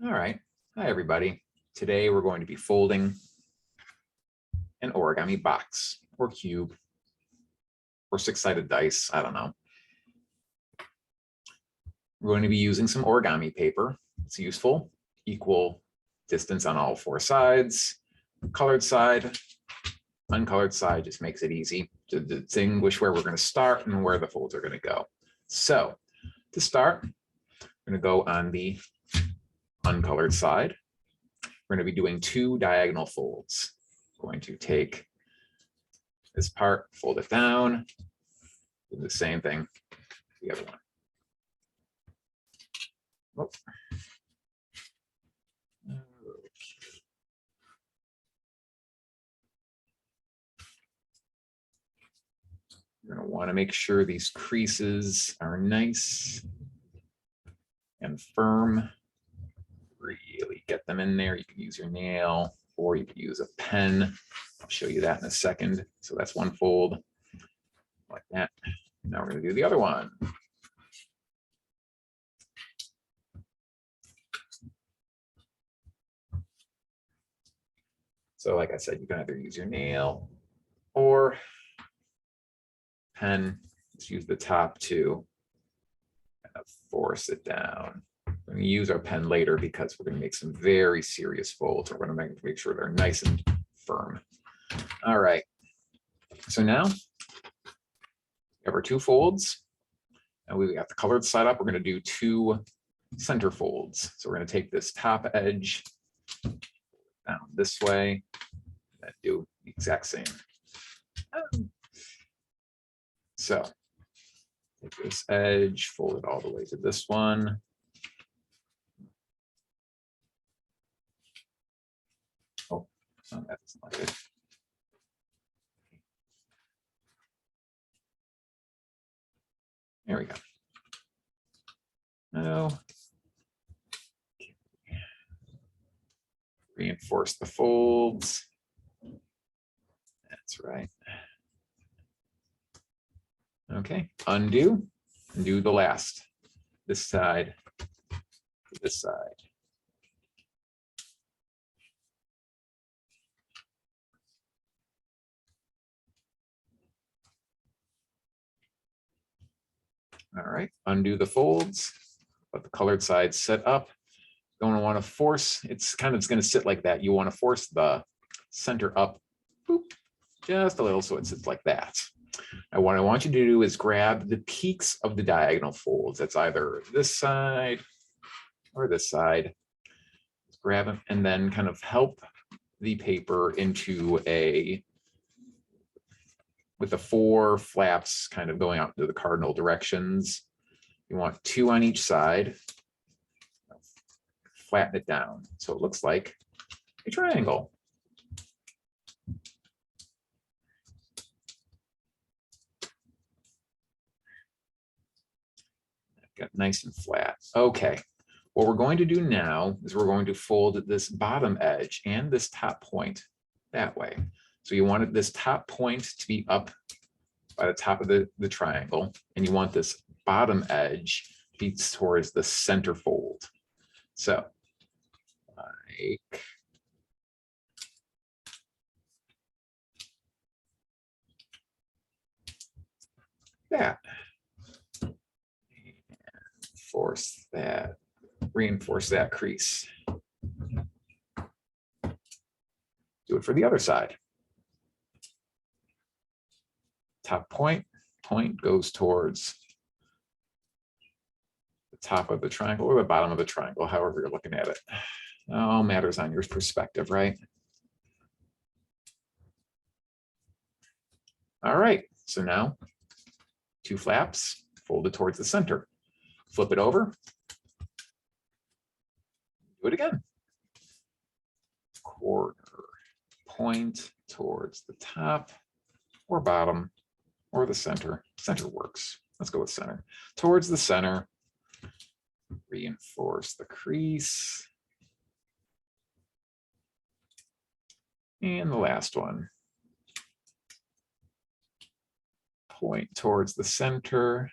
All right. Hi, everybody. Today we're going to be folding an origami box or cube or six-sided dice. I don't know. We're going to be using some origami paper. It's useful. Equal distance on all four sides. Colored side, uncolored side just makes it easy to distinguish where we're going to start and where the folds are going to go. So to start, we're going to go on the uncolored side. We're going to be doing two diagonal folds. Going to take this part, fold it down, do the same thing the other one. Oh. You're going to want to make sure these creases are nice and firm. Really get them in there. You can use your nail or you can use a pen. I'll show you that in a second. So that's one fold like that. Now we're going to do the other one. So like I said, you can either use your nail or pen. Just use the top to kind of force it down. We're going to use our pen later because we're going to make some very serious folds. We're going to make sure they're nice and firm. All right. So now we have our two folds. And we got the colored side up. We're going to do two center folds. So we're going to take this top edge down this way and do the exact same. So take this edge, fold it all the way to this one. Oh, that's not good. There we go. Now, reinforce the folds. That's right. Okay, undo the last. This side, this side. All right, undo the folds, let the colored side set up. You don't want to force, it's going to sit like that. You want to force the center up, boop, just a little so it sits like that. Now what I want you to do is grab the peaks of the diagonal folds. That's either this side or this side. Just grab them and then kind of help the paper into with the four flaps kind of going out into the cardinal directions. You want two on each side. Flatten it down so it looks like a triangle. Got nice and flat. Okay, what we're going to do now is we're going to fold this bottom edge and this top point that way. So you wanted this top point to be up by the top of the triangle, and you want this bottom edge to be towards the center fold. So like that. Force that, reinforce that crease. Do it for the other side. Top point goes towards the top of the triangle or the bottom of the triangle, however you're looking at it. All matters on your perspective, right? All right, so now two flaps folded towards the center. Flip it over. Do it again. Corner point towards the top or bottom or the center. Center works. Let's go with center. Towards the center. Reinforce the crease. And the last one. Point towards the center.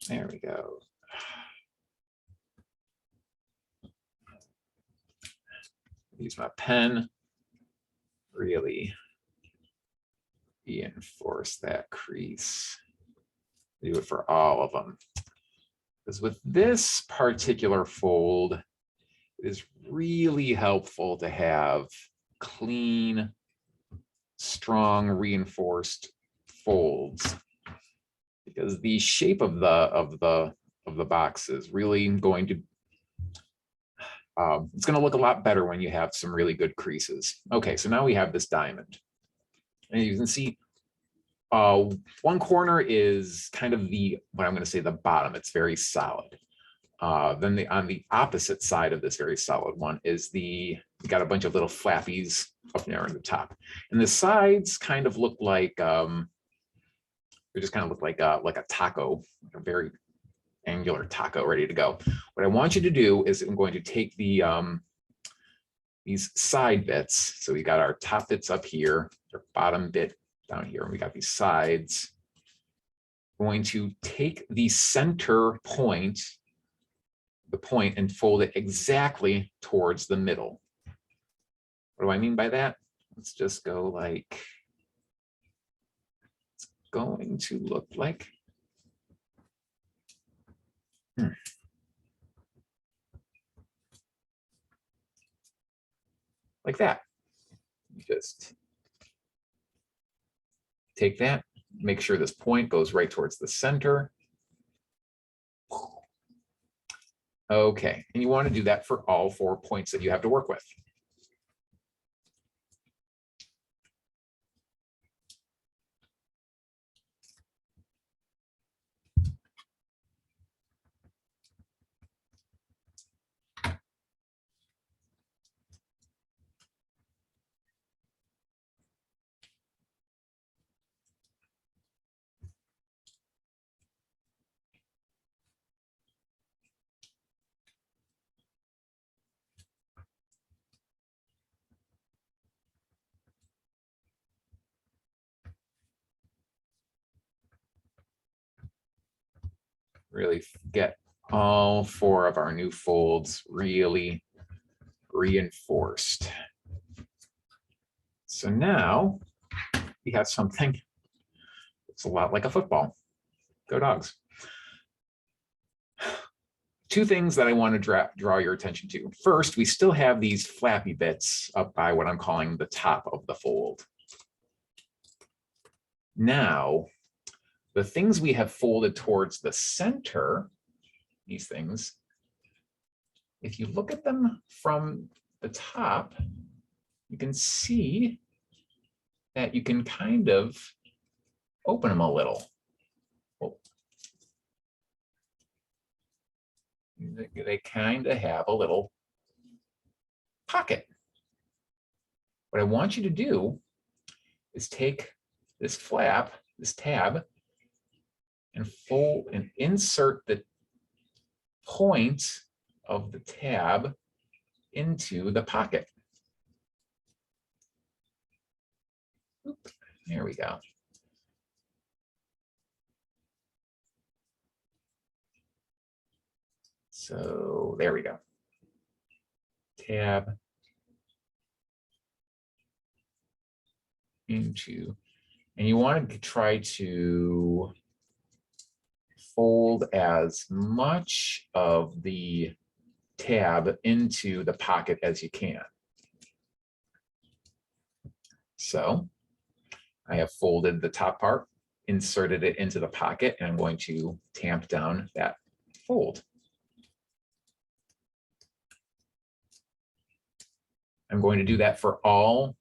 There we go. Use my pen, really reinforce that crease. Do it for all of them. Because with this particular fold, it is really helpful to have clean, strong, reinforced folds. Because the shape of the box is really going to it's going to look a lot better when you have some really good creases. Okay, so now we have this diamond. And you can see one corner is kind of what I'm going to say the bottom. It's very solid. Then on the opposite side of this very solid one is we got a bunch of little flappies up there on the top. And the sides kind of look like, they just kind of look like a taco, a very angular taco ready to go. What I want you to do is I'm going to take these side bits. So we got our top bits up here, our bottom bit down here, and we got these sides. I'm going to take the center point, and fold it exactly towards the middle. What do I mean by that? Let's just go like, it's going to look like, like that. Just take that, make sure this point goes right towards the center. Okay, and you want to do that for all 4 points that you have to work with. Really get all 4 of our new folds really reinforced. So now we have something that's a lot like a football. Go Dogs. 2 things that I want to draw your attention to. First, we still have these flappy bits up by what I'm calling the top of the fold. Now, the things we have folded towards the center, these things, if you look at them from the top, you can see that you can kind of open them a little. Oh. They kind of have a little pocket. What I want you to do is take this flap, this tab, and fold and insert the point of the tab into the pocket. Oop, there we go. So there we go. Tab into, and you want to try to fold as much of the tab into the pocket as you can. So I have folded the top part, inserted it into the pocket, and I'm going to tamp down that fold. I'm going to do that for all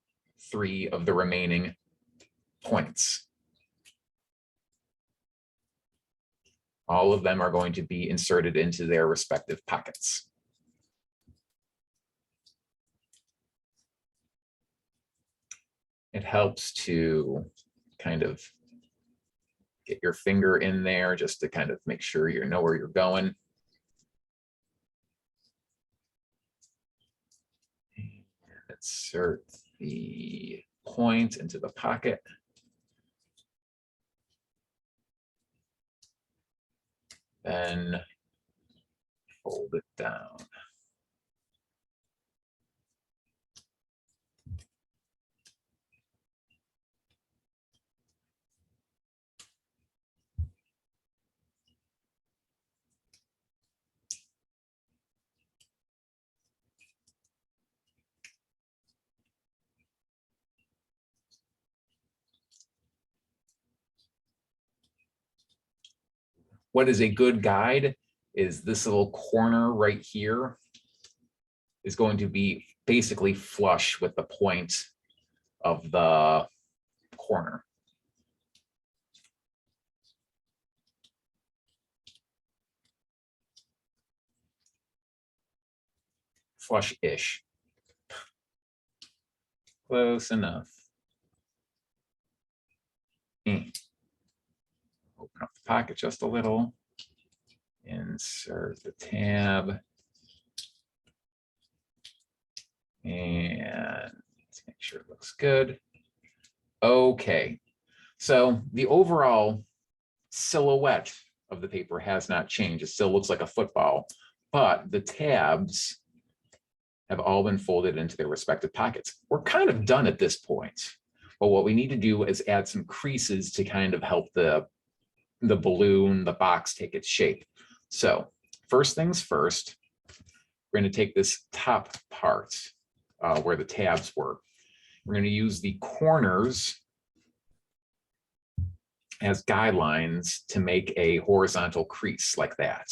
3 of the remaining points. All of them are going to be inserted into their respective pockets. It helps to kind of get your finger in there just to kind of make sure you know where you're going. And insert the point into the pocket. then fold it down. What is a good guide is this little corner right here is going to be basically flush with the point of the corner. Flush-ish. Close enough. Open up the pocket just a little. Insert the tab. And let's make sure it looks good. Okay, so the overall silhouette of the paper has not changed. It still looks like a football, but the tabs have all been folded into their respective pockets. We're kind of done at this point, but what we need to do is add some creases to kind of help the balloon, the box take its shape. So first things first, we're going to take this top part where the tabs were. We're going to use the corners as guidelines to make a horizontal crease like that.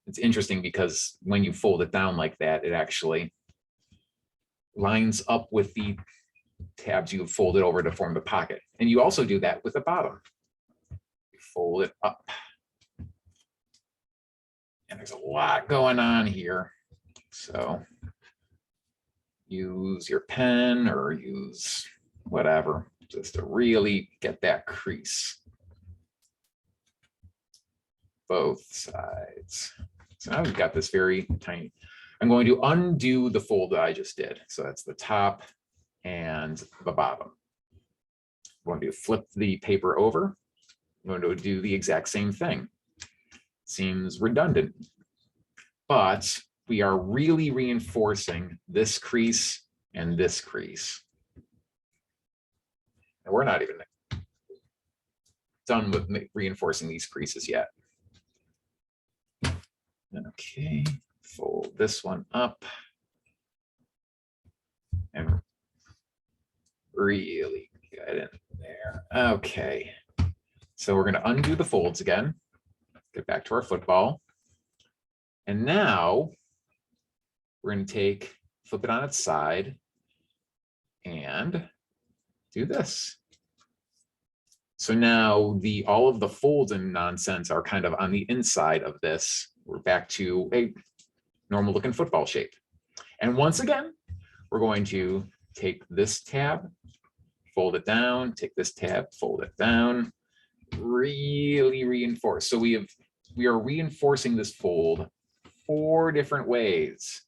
It's interesting because when you fold it down like that, it actually lines up with the tabs you have folded over to form the pocket. And you also do that with the bottom. You fold it up. And there's a lot going on here. So use your pen or use whatever just to really get that crease. Both sides. So now we've got this very tiny. I'm going to undo the fold that I just did. So that's the top and the bottom. I'm going to flip the paper over. I'm going to do the exact same thing. Seems redundant, but we are really reinforcing this crease and this crease. And we're not even done with reinforcing these creases yet. Okay, fold this one up and really get in there. Okay, so we're going to undo the folds again, get back to our football. And now we're going to flip it on its side and do this. So now all of the folds and nonsense are kind of on the inside of this. We're back to a normal looking football shape. And once again, we're going to take this tab, fold it down, take this tab, fold it down, really reinforce. So we are reinforcing this fold 4 different ways.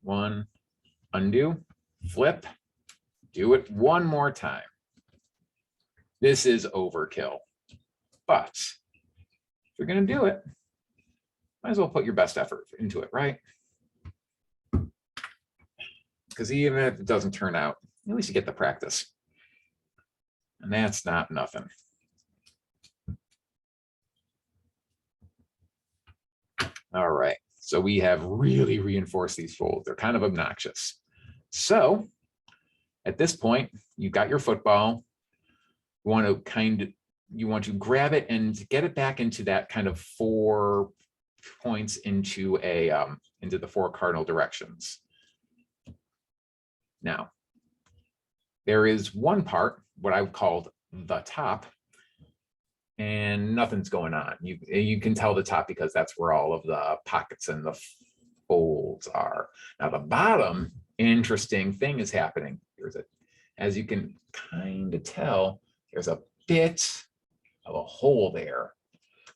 1, undo, flip, do it one more time. This is overkill, but if you're going to do it, might as well put your best effort into it, right? Because even if it doesn't turn out, at least you get the practice. And that's not nothing. All right, so we have really reinforced these folds. They're kind of obnoxious. So at this point, you've got your football. You want to grab it and get it back into that kind of 4 points into the 4 cardinal directions. Now, there is one part, what I've called the top, and nothing's going on. You can tell the top because that's where all of the pockets and the folds are. Now the bottom, interesting thing is happening. As you can kind of tell, there's a bit of a hole there.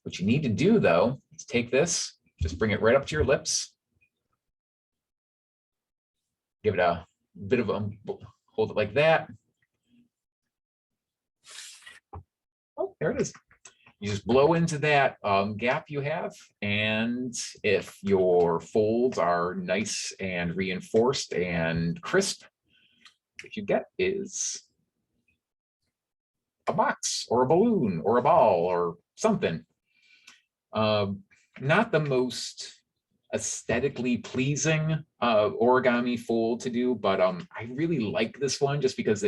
What you need to do though is take this, just bring it right up to your lips. Give it a bit of a, hold it like that. there it is. You just blow into that gap you have, and if your folds are nice and reinforced and crisp, what you get is a box or a balloon or a ball or something. Not the most aesthetically pleasing origami fold to do, but I really like this one just because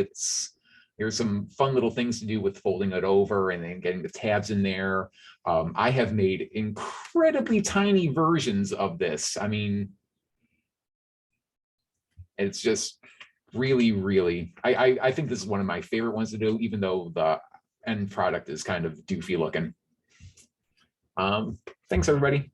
there's some fun little things to do with folding it over and then getting the tabs in there. I have made incredibly tiny versions of this. I mean, it's just really, really, I think this is one of my favorite ones to do, even though the end product is kind of doofy looking. Thanks, everybody.